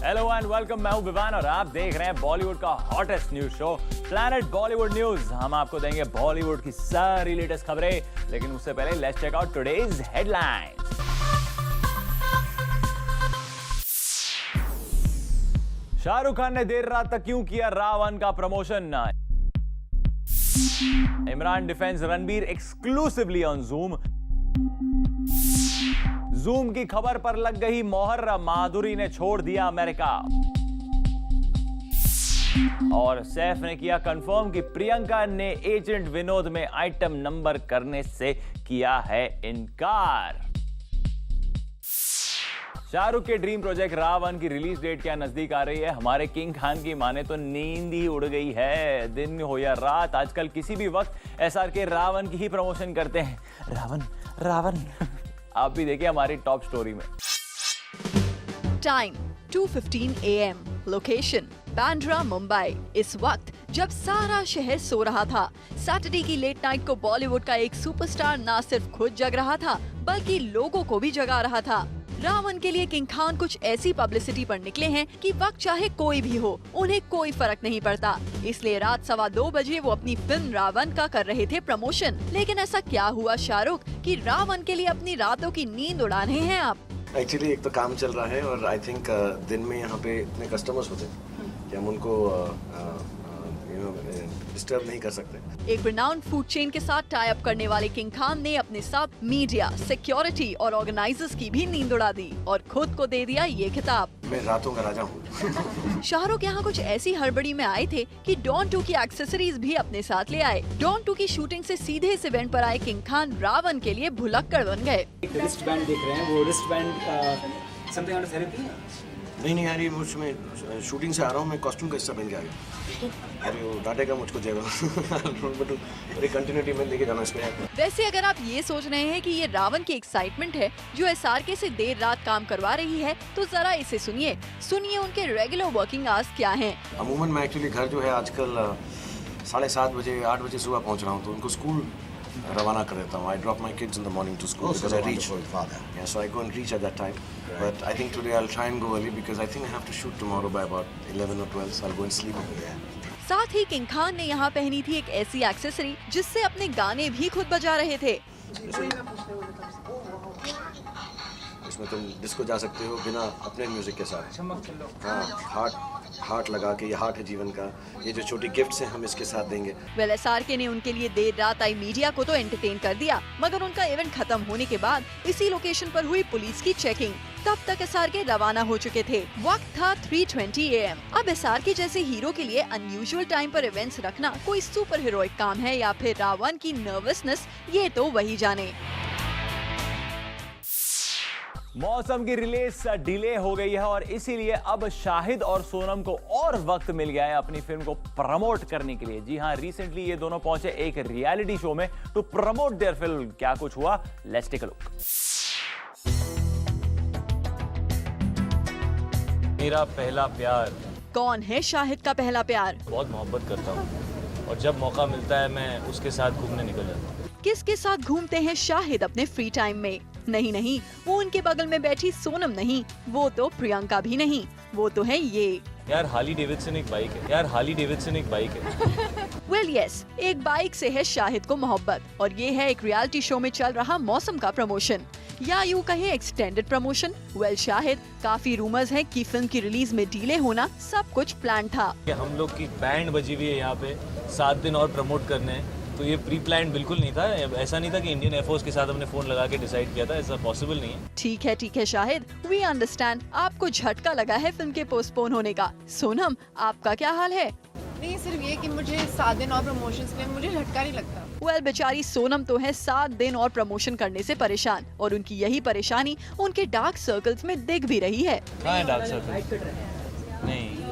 Hello and welcome, मैं हूं विवान और आप देख रहे हैं बॉलीवुड का hottest news show planet Bollywood news. हम आपको देंगे बॉलीवुड की सारी लेटेस्ट खबरें, लेकिन उससे पहले let's check out today's headlines. Shahrukh Khan ने देर रात तक क्यों किया रावण का promotion? Imran defence Ranbir exclusively on Zoom की खबर पर लग गई मोहर, माधुरी ने छोड़ दिया अमेरिका। और सैफ ने किया कंफर्म कि प्रियंका ने एजेंट विनोद में आइटम नंबर करने से किया है इनकार। शाहरुख के ड्रीम प्रोजेक्ट रावण की रिलीज डेट क्या नजदीक आ रही है? हमारे किंग खान की माने तो नींद ही उड़ गई है। दिन हो या रात, आजकल किसी भी वक्त एसआर के रावण की ही प्रमोशन करते हैं। रावण रावण आप भी देखिए हमारी टॉप स्टोरी में। Time 2:15 AM, location Bandra, Mumbai. इस वक्त जब सारा शहर सो रहा था, सैटरडे की लेट नाइट को बॉलीवुड का एक सुपरस्टार ना सिर्फ खुद जग रहा था बल्कि लोगों को भी जगा रहा था। रावण के लिए किंग खान कुछ ऐसी पब्लिसिटी पर निकले हैं कि वक्त चाहे कोई भी हो, उन्हें कोई फर्क नहीं पड़ता। इसलिए रात 2:15 बजे वो अपनी फिल्म रावण का कर रहे थे प्रमोशन। लेकिन ऐसा क्या हुआ शाहरुख कि रावण के लिए अपनी रातों की नींद उड़ा रहे हैं आप? एक्चुअली एक तो काम चल रहा है और आई थिंक दिन में यहाँ पे इतने कस्टमर्स होते हैं कि हम उनको डिस्टर्ब नहीं कर सकते। एक रिनाउंड फूड चेन के साथ टाई अप करने वाले किंग खान ने अपने साथ मीडिया, सिक्योरिटी और ऑर्गेनाइजर्स की भी नींद उड़ा दी और खुद को दे दिया ये खिताब। मैं रातों का राजा हूँ। शाहरुख यहाँ कुछ ऐसी हड़बड़ी में आए थे कि डॉन 2 की एक्सेसरीज भी अपने साथ ले आए। डॉन 2 की शूटिंग से सीधे इस इवेंट पर आए किंग खान रावण के लिए भुलक्कड़ बन गए। एक रिस्ट बैंड देख रहे हैं, वो wrist band something on therapy. नहीं यार, ये मुझमें शूटिंग से आ रहा हूँ, मैं कॉस्ट्यूम का हिस्सा बन के आ गया। अरे वो डांटेगा मुझको जगह कंटिन्यूटी में लेके जाना इसमें। वैसे अगर आप ये सोच रहे हैं कि ये रावण की एक्साइटमेंट है जो एसआरके से देर रात काम करवा रही है, तो जरा इसे सुनिए उनके रेगुलर वर्किंग आवर्स क्या हैं। अमूमन मैं एक्चुअली घर जो है आजकल 7:30 बजे 8 बजे सुबह पहुँच रहा हूँ, तो उनको स्कूल रवाना कर देता हूँ। I drop my kids in the morning to school because I reach. Yeah, so I go and reach at that time. But I think today I'll try and go early because I think I have to shoot tomorrow by about 11 or 12. So I'll go and sleep over there. साथ ही king Khan ने यहाँ पहनी थी एक ऐसी accessory जिससे अपने गाने भी खुद बजा रहे थे। इसमें तुम डिस्को जा सकते हो बिना अपने म्यूजिक के साथ। हाँ, हार्ट लगा के, ये हार्ट है जीवन का। ये जो छोटी गिफ्ट्स हैं हम इसके साथ देंगे। वेल, एसआरके ने उनके लिए देर रात आई मीडिया को तो एंटरटेन कर दिया, मगर उनका इवेंट खत्म होने के बाद इसी लोकेशन पर हुई पुलिस की चेकिंग। तब तक एसआरके रवाना हो चुके थे। वक्त था 3:20 AM। अब एसआरके जैसे हीरो के लिए अनयूजुअल टाइम पर इवेंट्स रखना कोई सुपर हीरोइक काम है या फिर रावण की नर्वसनेस, ये तो वही जाने। मौसम की रिलीज डिले हो गई है और इसीलिए अब शाहिद और सोनम को और वक्त मिल गया है अपनी फिल्म को प्रमोट करने के लिए। जी हां, रिसेंटली ये दोनों पहुंचे एक रियलिटी शो में टू प्रमोट देयर फिल्म। क्या कुछ हुआ, लेट्स टेक अ लुक। मेरा पहला प्यार। कौन है शाहिद का पहला प्यार? बहुत मोहब्बत करता हूँ और जब मौका मिलता है मैं उसके साथ घूमने निकल जाता हूँ। किसके साथ घूमते हैं शाहिद अपने फ्री टाइम में? नहीं, वो उनके बगल में बैठी सोनम नहीं, वो तो प्रियंका भी नहीं, वो तो है ये। यार हार्ली डेविडसन एक बाइक है। वेल यस, एक बाइक से है शाहिद को मोहब्बत और ये है एक रियलिटी शो में चल रहा मौसम का प्रमोशन, या यूं कहें एक्सटेंडेड प्रमोशन। वेल शाहिद, काफी रूमर्स हैं कि फिल्म की रिलीज में डिले होना सब कुछ प्लान था। हम लोग की बैंड बजी हुई है यहाँ पे, 7 दिन और प्रमोट करने हैं, तो ये प्री प्लान बिल्कुल नहीं था। ऐसा नहीं था कि इंडियन एयरफोर्स के साथ हमने फोन लगा के डिसाइड किया था, ऐसा पॉसिबल नहीं है। ठीक है शाहिद, वी अंडरस्टैंड। आपको झटका लगा है फिल्म के पोस्टपोन होने का। सोनम, आपका क्या हाल है? नहीं, सिर्फ ये कि मुझे 7 दिन और प्रमोशंस में मुझे झटका नहीं लगता। वेल, बेचारी सोनम तो है 7 दिन और प्रमोशन करने से परेशान, और उनकी यही परेशानी उनके डार्क सर्कल्स में दिख भी रही है। डार्क सर्कल नहीं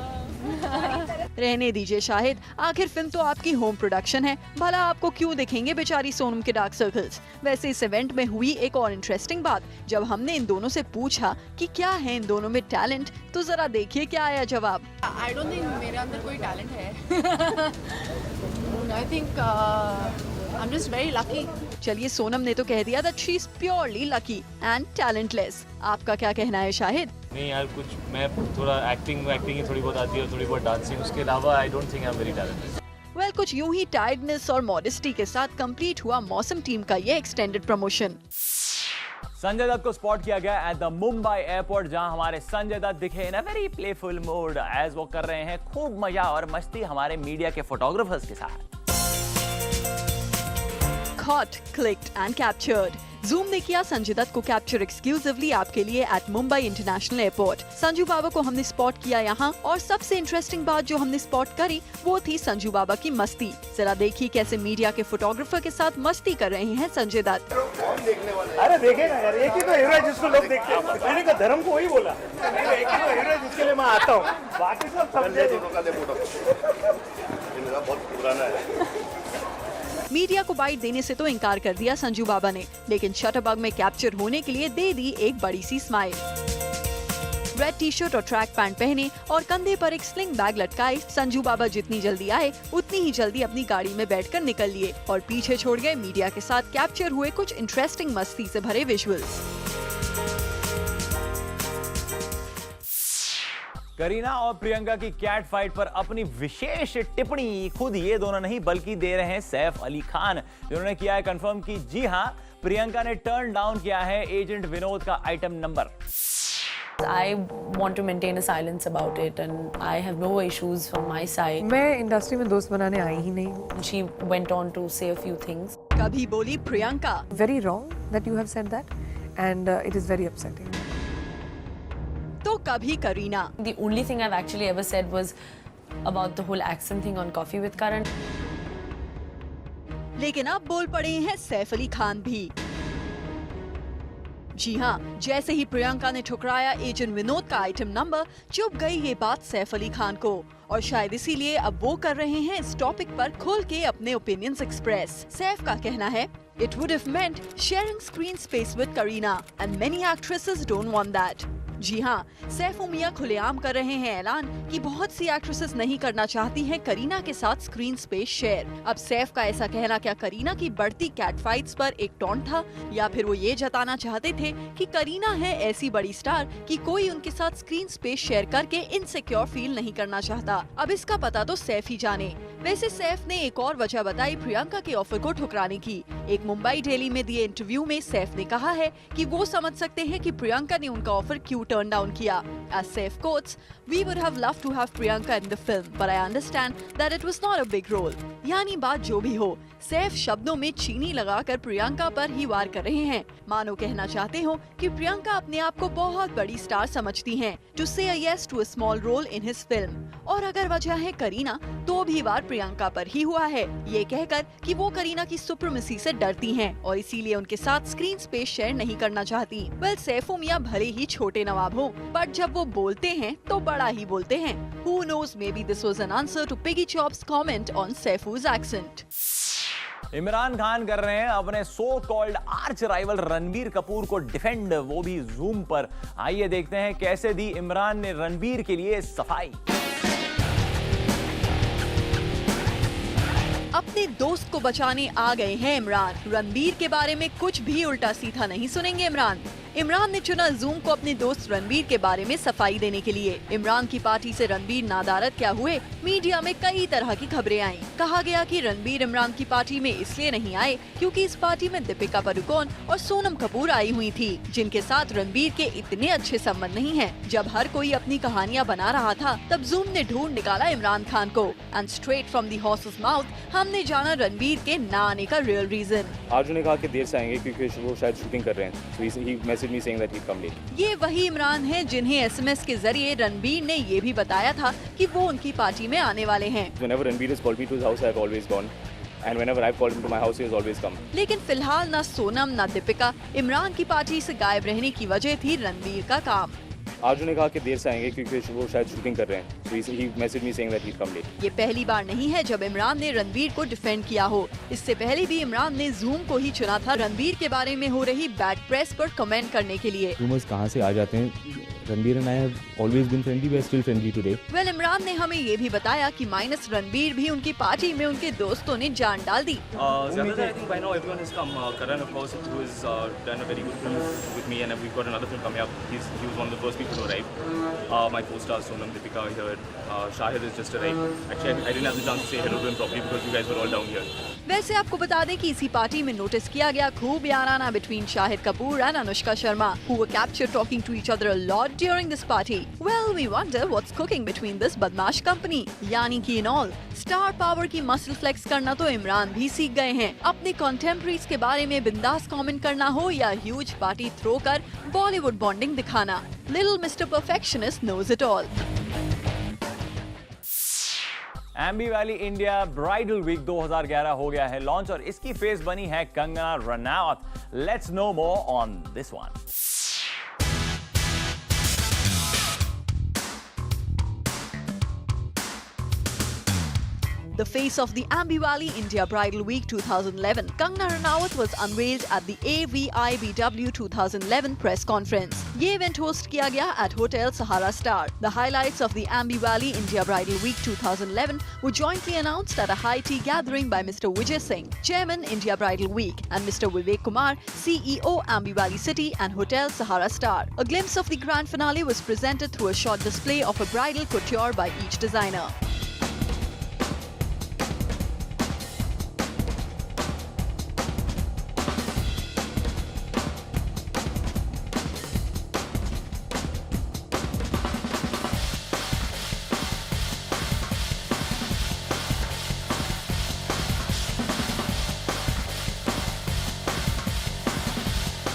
रहने दीजिए शाहिद, आखिर फिल्म तो आपकी होम प्रोडक्शन है, भला आपको क्यों दिखेंगे बेचारी सोनम के डार्क सर्कल्स। वैसे इस इवेंट में हुई एक और इंटरेस्टिंग बात, जब हमने इन दोनों से पूछा कि क्या है इन दोनों में टैलेंट, तो जरा देखिए क्या आया जवाब। आई डोंट थिंक मेरे अंदर कोई टैलेंट है। I think I'm just very lucky. चलिए, सोनम ने तो कह दिया that she is purely lucky and talentless. आपका क्या कहना है शाहिद? नहीं यार, कुछ मैं थोड़ा एक्टिंग ही थोड़ी बहुत आती है और थोड़ी बहुत डांसिंग, उसके अलावा I don't think I am very talented. Well, कुछ यूं ही टायर्डनेस और मॉडेस्टी के साथ कंप्लीट हुआ मौसम टीम का ये एक्सटेंडेड प्रमोशन। संजय दत्त को स्पॉट किया गया एट द मुंबई एयरपोर्ट, जहां हमारे संजय दत्त दिखे in a very playful mood as वो कर रहे हैं खूब मजा और मस्ती हमारे मीडिया के फोटोग्राफर्स के साथ। Caught, clicked and captured. Zoom ने किया संजय दत्त को कैप्चर एक्सक्लूसिवली आपके लिए at Mumbai international airport. Sanju Baba को हमने स्पॉट किया यहाँ, और सबसे इंटरेस्टिंग बात जो हमने स्पॉट करी वो थी संजू बाबा की मस्ती। जरा देखिए कैसे मीडिया के फोटोग्राफर के साथ मस्ती कर रहे हैं संजय दत्त। अरे देखेगा यार, एक ही तो हीरो है जिसको लोग देखते हैं। मैंने कहा धर्म को वही बोला, एक ही तो हीरो है जिसके लिए मैं आता हूँ, बाकी सब समझे। बहुत पुराना है। मीडिया को बाइट देने से तो इनकार कर दिया संजू बाबा ने, लेकिन शटरबग में कैप्चर होने के लिए दे दी एक बड़ी सी स्माइल। रेड टी शर्ट और ट्रैक पैंट पहने और कंधे पर एक स्लिंग बैग लटकाए संजू बाबा जितनी जल्दी आए उतनी ही जल्दी अपनी गाड़ी में बैठकर निकल लिए और पीछे छोड़ गए मीडिया के साथ कैप्चर हुए कुछ इंटरेस्टिंग मस्ती से भरे विजुअल्स। करीना और प्रियंका की कैट फाइट पर अपनी विशेष टिप्पणी खुद ये दोनों नहीं बल्कि दे रहे हैं सैफ अली खान, जिन्होंने किया है कंफर्म कि जी हां, प्रियंका ने टर्न डाउन किया है एजेंट विनोद का item number. I want to maintain a silence about it and I have no issues from my side. मैं इंडस्ट्री में दोस्त बनाने आई ही नहीं। She went on to say a few things. कभी बोली Priyanka, Very wrong that you have said that and it is very upsetting. तो कभी Kareena. The only thing I've actually ever said was about the whole accent thing on Coffee with Karan. लेकिन अब बोल पड़े हैं सैफ अली खान भी। जी हाँ, जैसे ही प्रियंका ने ठुकराया एजेंट विनोद का आइटम नंबर, चुप गई ये बात सैफ अली खान को, और शायद इसीलिए अब वो कर रहे हैं इस टॉपिक पर खोल के अपने ओपिनियंस एक्सप्रेस। सैफ का कहना है, It would have meant sharing screen space with Kareena and many actresses don't want that. जी हाँ, सैफ मियां खुलेआम कर रहे हैं ऐलान कि बहुत सी एक्ट्रेसेस नहीं करना चाहती हैं करीना के साथ स्क्रीन स्पेस शेयर। अब सैफ का ऐसा कहना क्या करीना की बढ़ती कैट फाइट्स पर एक टॉन्ट था, या फिर वो ये जताना चाहते थे कि करीना है ऐसी बड़ी स्टार कि कोई उनके साथ स्क्रीन स्पेस शेयर करके इनसिक्योर फील नहीं करना चाहता? अब इसका पता तो सैफ ही जाने। वैसे सैफ ने एक और वजह बताई प्रियंका के ऑफर को ठुकराने की। एक मुंबई डेली में दिए इंटरव्यू में सैफ ने कहा है कि वो समझ सकते हैं कि प्रियंका ने उनका ऑफर क्यों टर्न डाउन किया। As Saif quotes, "We would have loved to have Priyanka in the film, but I understand that it was not a big role." यानी बात जो भी हो, सैफ शब्दों में चीनी लगाकर प्रियंका पर ही वार कर रहे हैं, मानो कहना चाहते हो कि प्रियंका अपने आप को बहुत बड़ी स्टार समझती हैं, to say a yes to a small role in his film। और अगर वजह है करीना, तो भी वार प्रियंका पर ही हुआ है, ये कहकर कि वो करीना की सुप्रीमेसी से डरती हैं और इसीलिए उनके साथ स्क्रीन स्पेस शेयर नहीं करना चाहती। वेल, सैफू मियां भले ही छोटे नवाब हो, बट जब वो बोलते हैं तो बड़ा ही बोलते हैं। Who knows, maybe this was an answer to Piggy Chop's comment on Saifu's accent। Imran Khan कर रहे हैं अपने so called arch rival Ranbir Kapoor को डिफेंड, वो भी जूम पर। आइए देखते हैं कैसे दी इमरान ने रणबीर के लिए सफाई। अपने दोस्त को बचाने आ गए हैं इमरान। रणबीर के बारे में कुछ भी उल्टा सीधा नहीं सुनेंगे इमरान। इमरान ने चुना जूम को अपने दोस्त रणबीर के बारे में सफाई देने के लिए। इमरान की पार्टी से रणबीर नादारद क्या हुए, मीडिया में कई तरह की खबरें आईं। कहा गया कि रणबीर इमरान की पार्टी में इसलिए नहीं आए क्योंकि इस पार्टी में दीपिका पादुकोण और सोनम कपूर आई हुई थी, जिनके साथ रणबीर के इतने अच्छे संबंध नहीं हैं। जब हर कोई अपनी कहानियां बना रहा था, तब जूम ने ढूंढ निकाला इमरान खान को, and straight from the horses mouth हमने जाना रणबीर के न आने का रियल रीजन। अर्जुन ने कहा कि देर से आएंगे क्योंकि वो शायद शूटिंग कर रहे हैं, so he messaged me saying that he'd come late। ये वही इमरान हैं जिन्हें एसएमएस के जरिए रणबीर ने ये भी बताया था कि वो उनकी पार्टी में आने वाले हैं। Whenever Ranbir has called me to his house, I've always gone, and whenever I've called him to my house, he has always come। लेकिन फिलहाल न सोनम न दीपिका इमरान की पार्टी से गायब रहने की वजह थी रणबीर का काम। अर्जुन ने कहा कि देर से आएंगे क्योंकि वो शायद शूटिंग कर रहे हैं, so he messaged me saying that he'd come late। ये पहली बार नहीं है जब इमरान ने रणबीर को डिफेंड किया हो। इससे पहले भी इमरान ने जूम को ही चुना था रणबीर के बारे में हो रही बैड प्रेस पर कमेंट करने के लिए। रूमर्स कहाँ से आ जाते हैं, Ranbir and I have always been friendly. We are still friendly today. Well Imran ने हमें ये भी बताया कि माइनस रणबीर भी उनकी पार्टी में उनके दोस्तों ने जान डाल दी। Zyandar, I think by now everyone has come. Karan, of course, who has done a very good film with me, and we've got another film coming up. He was one of the first people to arrive. My co-stars Sonam, Deepika are here. Shahid has just arrived. Actually, I didn't have the chance to say hello to him properly because you guys were all down here. वैसे आपको बता दें कि इसी party में notice किया गया खूब याराना between Shahid Kapoor and Anushka Sharma, who were captured talking to each other a lot during this party. Well, we wonder what's cooking between this बदमाश कंपनी। यानी कि in all, स्टार पावर की मसल फ्लेक्स करना तो इमरान भी सीख गए हैं। अपने कंटेम्परेरीज के बारे में बिंदास कमेंट करना हो या ह्यूज पार्टी थ्रो कर बॉलीवुड बॉन्डिंग दिखाना, little mister perfectionist knows it all. Aamby Valley India bridal week 2011 हो गया है लॉन्च और इसकी फेस बनी है Kangana Ranaut. Let's no more on this one. The face of the Ambi Valley India Bridal Week 2011, Kangana Ranaut was unveiled at the AVIBW 2011 press conference. ये event host किया गया at Hotel Sahara Star. The highlights of the Ambi Valley India Bridal Week 2011 were jointly announced at a high tea gathering by Mr. Vijay Singh, Chairman India Bridal Week, and Mr. Vivek Kumar, CEO Ambi Valley City and Hotel Sahara Star. A glimpse of the grand finale was presented through a short display of a bridal couture by each designer.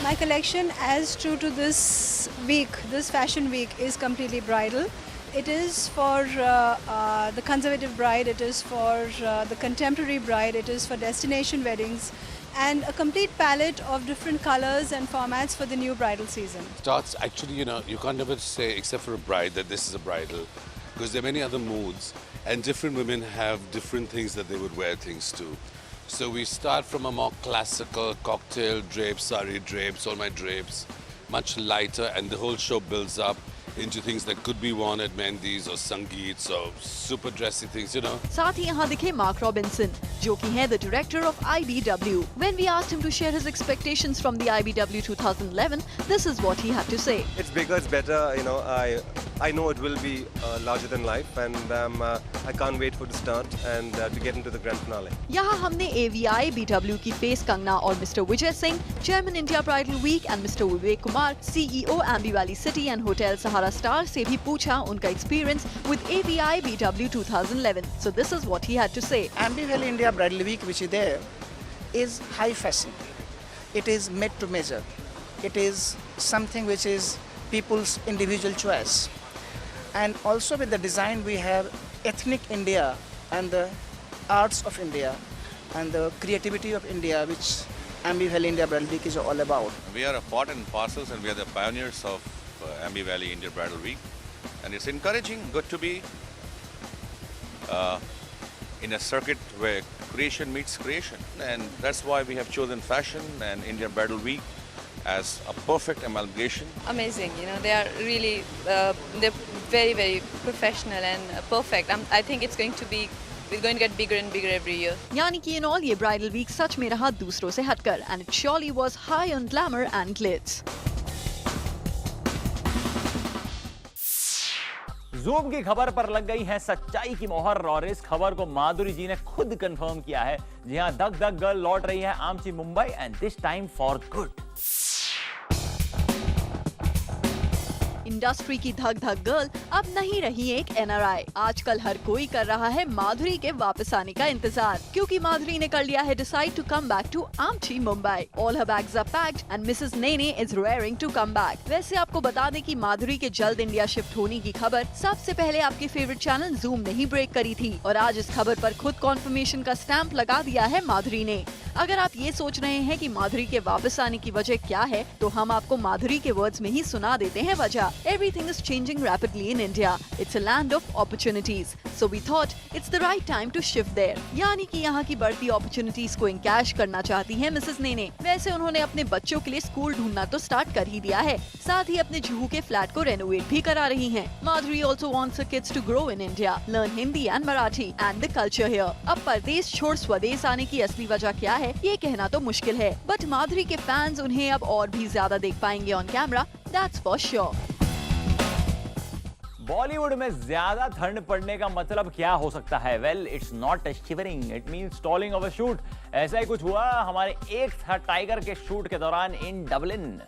My collection, as true to this week, this fashion week, is completely bridal. It is for the conservative bride, it is for the contemporary bride, it is for destination weddings, and a complete palette of different colors and formats for the new bridal season. Starts actually, you can't never say, except for a bride, that this is a bridal, because there are many other moods, and different women have different things that they would wear things to. So we start from a more classical cocktail drapes, sari drapes, all my drapes, much lighter, and the whole show builds up into things that could be worn at Mehndis or Sangeets or super dressy things, साथ ही यहाँ दिखे mark Robinson, जो कि हैं the director of IBW. When we asked him to share his expectations from the IBW 2011, this is what he had to say. It's bigger, it's better. I know it will be larger than life, and I can't wait for the start and to get into the grand finale. यहाँ हमने AVIBW की face Kangana और mister Vijay Singh, chairman India bridal week, and mister Vivek Kumar, CEO Aamby Valley city and hotel Sahara star से भी पूछा उनका experience with AVIBW 2011. So this is what he had to say. Ambi Valley India Bridal Week, which is there, is high fashion. It is made to measure. It is something which is people's individual choice. And also with the design, we have ethnic India and the arts of India and the creativity of India, which Ambi Valley India Bridal Week is all about. We are a part and parcels, and we are the pioneers of Ambi Valley India Bridal Week. And it's encouraging, good to be in a circuit where creation meets creation. And that's why we have chosen fashion and Indian Bridal Week as a perfect amalgamation. Amazing, they are really, they're very, very professional and perfect. I think it's going to get bigger and bigger every year. यानी कि in all ये bridal week सच में रहा दूसरों से हटकर, and it surely was high on glamour and glitz. Zoom की खबर पर लग गई है सच्चाई की मोहर और इस खबर को माधुरी जी ने खुद कंफर्म किया है। जी हां, धक धक गर्ल लौट रही है आमची Mumbai, and this time for good. Industry की धक धक गर्ल अब नहीं रही एक NRI। आजकल हर कोई कर रहा है माधुरी के वापस आने का इंतजार, क्योंकि माधुरी ने कर लिया है decide to come back to आमची Mumbai. All her bags are packed and Mrs Nene is raring to come back. वैसे आपको बता दें कि माधुरी के जल्द इंडिया शिफ्ट होने की खबर सबसे पहले आपके फेवरेट चैनल जूम ने ही ब्रेक करी थी, और आज इस खबर पर खुद कॉन्फर्मेशन का स्टैंप लगा दिया है माधुरी ने। अगर आप ये सोच रहे हैं कि माधुरी के वापस आने की वजह क्या है, तो हम आपको माधुरी के वर्ड्स में ही सुना देते हैं वजह। Everything is changing rapidly in India. It's a land of opportunities. So we thought it's the right time to shift there. यानी कि यहाँ की बढ़ती अपॉर्चुनिटीज को इनकैश करना चाहती हैं मिसेस नेने। वैसे उन्होंने अपने बच्चों के लिए स्कूल ढूंढना तो स्टार्ट कर ही दिया है, साथ ही अपने जुहू के फ्लैट को रेनोवेट भी करा रही हैं। माधुरी also wants her kids to grow in India, learn Hindi and Marathi and the culture here. अब परदेश छोड़ स्वदेश आने की असली वजह क्या है, ये कहना तो मुश्किल है, बट माधुरी के फैंस उन्हें अब और भी ज्यादा देख पाएंगे on camera, that's for sure. Bollywood में ज्यादा ठंड पड़ने का मतलब क्या हो सकता है? Well, it's not shivering, it means stalling of a shoot. ऐसा ही कुछ हुआ हमारे एक था टाइगर के शूट के दौरान इन डबलिन।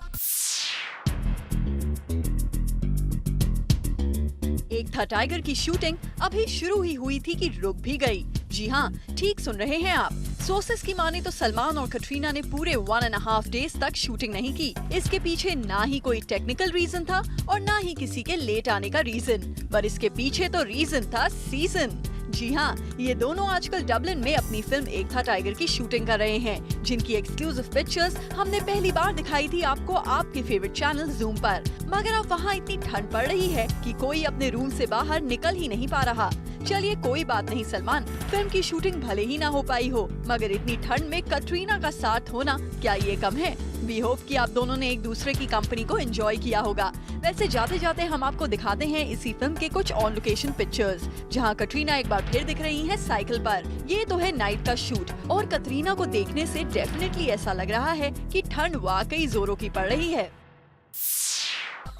एक था टाइगर की शूटिंग अभी शुरू ही हुई थी कि रुक भी गई। जी हाँ, ठीक सुन रहे हैं आप। सोर्सेस की माने तो सलमान और कटरीना ने पूरे 1.5 डेज तक शूटिंग नहीं की। इसके पीछे ना ही कोई टेक्निकल रीजन था और ना ही किसी के लेट आने का रीजन, पर इसके पीछे तो रीजन था सीजन। जी हाँ, ये दोनों आजकल डबलिन में अपनी फिल्म एक था टाइगर की शूटिंग कर रहे हैं, जिनकी एक्सक्लूसिव पिक्चर्स हमने पहली बार दिखाई थी आपको आपके फेवरेट चैनल जूम पर। मगर अब वहाँ इतनी ठंड पड़ रही है कि कोई अपने रूम से बाहर निकल ही नहीं पा रहा। चलिए कोई बात नहीं सलमान, फिल्म की शूटिंग भले ही ना हो पाई हो, मगर इतनी ठंड में कटरीना का साथ होना क्या ये कम है? वी होप कि आप दोनों ने एक दूसरे की कंपनी को एंजॉय किया होगा। वैसे जाते जाते हम आपको दिखाते हैं इसी फिल्म के कुछ ऑन लोकेशन पिक्चर्स, जहां कटरीना एक बार फिर दिख रही हैं साइकिल पर। ये तो है नाइट का शूट और कटरीना को देखने से डेफिनेटली ऐसा लग रहा है कि ठंड वाकई जोरों की पड़ रही है।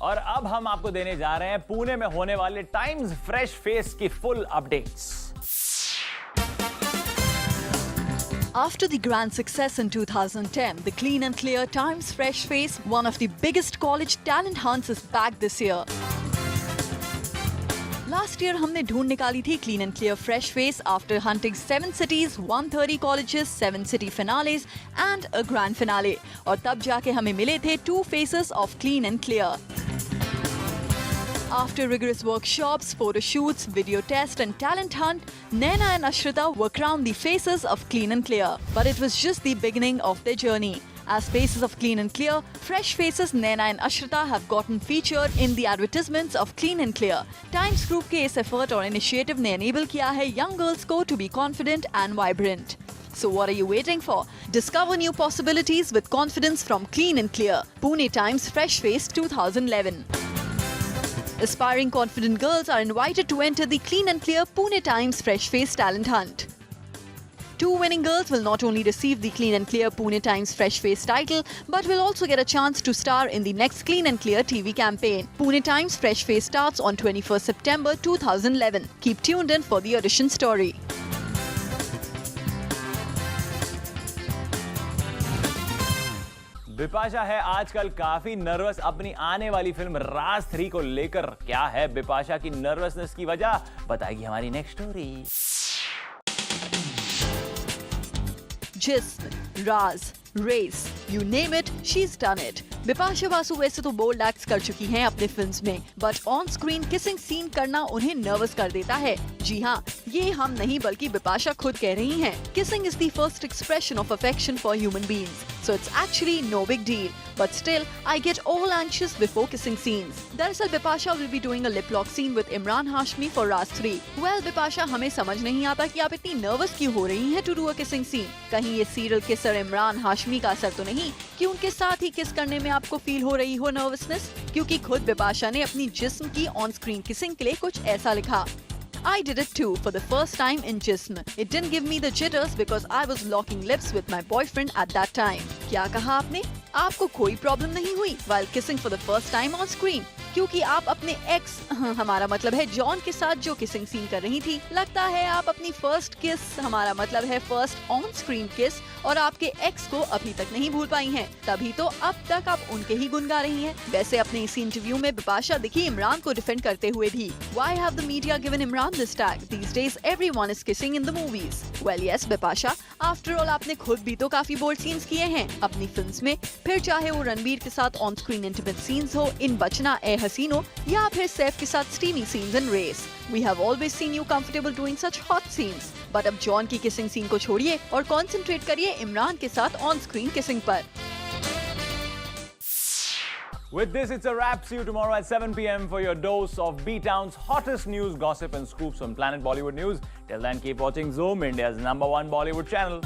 और अब हम आपको देने जा रहे हैं पुणे में होने वाले टाइम्स फ्रेश फेस की full updates. After the grand success in 2010, the Clean and Clear Times Fresh Face, one of the biggest college talent hunts, is back this year. Last year हमने ढूंढ निकाली थी Clean and Clear Fresh Face after hunting 7 cities, 130 colleges, 7 city finales and a grand finale. और तब जाके हमें मिले थे 2 faces of Clean and Clear. After rigorous workshops, photo shoots, video test and talent hunt, Naina and Ashrita were crowned the faces of Clean and Clear. But it was just the beginning of their journey. As faces of Clean and Clear, fresh faces Naina and Ashrita have gotten featured in the advertisements of Clean and Clear. Times Group के इस effort और initiative ने enable किया है young girls को to be confident and vibrant. So what are you waiting for? Discover new possibilities with confidence from Clean and Clear. Pune Times Fresh Face 2011. Aspiring confident girls are invited to enter the Clean and Clear Pune Times Fresh Face Talent Hunt. 2 winning girls will not only receive the Clean and Clear Pune Times Fresh Face title, but will also get a chance to star in the next Clean and Clear TV campaign. Pune Times Fresh Face starts on 21st September 2011. Keep tuned in for the audition story. Bipasha है आजकल काफी nervous अपनी आने वाली film राज 3 को लेकर। क्या है बिपाशा की नर्वसनेस की वजह, बताएगी हमारी next story. Jism, Raaz, Race, you name it, she's done it. Bipasha Basu वैसे तो बोल्ड एक्ट्स कर चुकी हैं अपने फिल्म्स में, but on screen kissing scene करना उन्हें नर्वस कर देता है। जी हाँ, ये हम नहीं बल्कि बिपाशा खुद कह रही हैं। Kissing is the first expression of affection for human beings, so it's actually no big deal. But still, I get all anxious before kissing scenes. दरअसल Bipasha will be doing a lip lock scene with Imran Hashmi for Raj 3. Well, Bipasha हमें समझ नहीं आता कि आप इतनी nervous क्यों हो रही हैं to do a kissing scene. कहीं ये सीरियल किसर इमरान हाशमी का असर तो नहीं कि उनके साथ ही किस करने में आपको फील हो रही हो नर्वसनेस? क्योंकि खुद बिपाशा ने अपनी जिस्म की ऑन स्क्रीन किसिंग के लिए कुछ ऐसा लिखा। I did it too for the first time in Jism. It didn't give me the jitters because I was locking lips with my boyfriend at that time. क्या कहा आपने? आपको कोई प्रॉब्लम नहीं हुई while kissing for the first time on screen? क्योंकि आप अपने एक्स, हमारा मतलब है जॉन के साथ जो किसिंग सीन कर रही थी, लगता है आप अपनी फर्स्ट किस, हमारा मतलब है फर्स्ट ऑन स्क्रीन किस, और आपके एक्स को अभी तक नहीं भूल पाई हैं। तभी तो अब तक आप उनके ही गुन गा रही हैं। वैसे अपने इसी इंटरव्यू में बिपाशा दिखी इमरान को डिफेंड करते हुए भी। Why have the media given Imran this tag? These days everyone is kissing in the movies. Well yes Bipasha, after all आपने खुद भी तो काफी बोल्ड सीन्स किए हैं अपनी फिल्म्स में, फिर चाहे वो रणबीर के साथ ऑन स्क्रीन इंटीमेट सीन्स हो इन बचना ए हसीनों या फिर सैफ के साथ steamy scenes in Race. We have always seen you comfortable doing such hot scenes. But अब जॉन की किसिंग सीन को छोड़िए और कंसंट्रेट करिए इमरान के साथ ऑन स्क्रीन किसिंग पर। With this, it's a wrap. See you tomorrow at 7 p.m. for your dose of B-Town's hottest news, gossip and scoops on Planet Bollywood News. Till then, keep watching Zoom, India's #1 Bollywood channel.